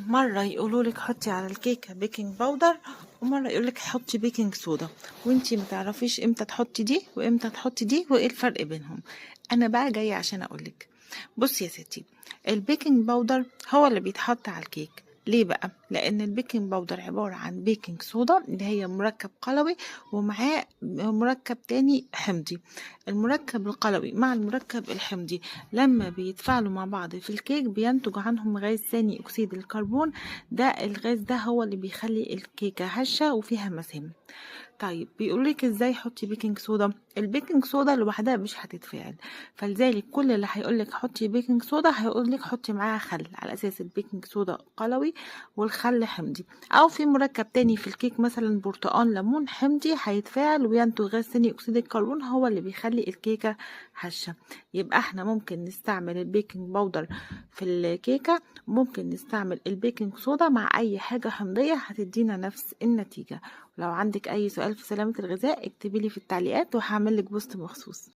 مرة يقولولك حطي على الكيكة بيكنج باودر، ومرة يقولك حطي بيكنج صودا، وانتي متعرفيش امتى تحطي دي وامتى تحطي دي وايه الفرق بينهم. انا بقى جاية عشان اقولك. بصي يا ستي، البيكنج باودر هو اللي بيتحط على الكيك. ليه بقى؟ لان البيكنج باودر عبارة عن بيكنج صودا اللي هي مركب قلوي، ومعاه مركب تاني حمضي. المركب القلوي مع المركب الحمضي لما بيتفاعلوا مع بعض في الكيك بينتج عنهم غاز ثاني اكسيد الكربون. ده الغاز ده هو اللي بيخلي الكيكة هشة وفيها مسام. طيب بيقولك ازاي حطي بيكنج صودا؟ البيكنج صودا لوحدها مش هتتفاعل، فلذلك كل اللي هيقولك حطي بيكنج صودا هيقولك حطي معاها خل، على اساس البيكنج صودا قلوي والخل حمضي. او في مركب تاني في الكيك مثلا برتقان ليمون حمضي هيتفاعل وينتج غاز ثاني اكسيد الكربون هو اللي بيخلي الكيكة هشة. يبقى احنا ممكن نستعمل البيكنج باودر في الكيكة، ممكن نستعمل البيكنج صودا مع اي حاجة حمضية هتدينا نفس النتيجة. لو عندك اي سؤال في سلامة الغذاء اكتبي لي في التعليقات وهعمل لك بوست مخصوص.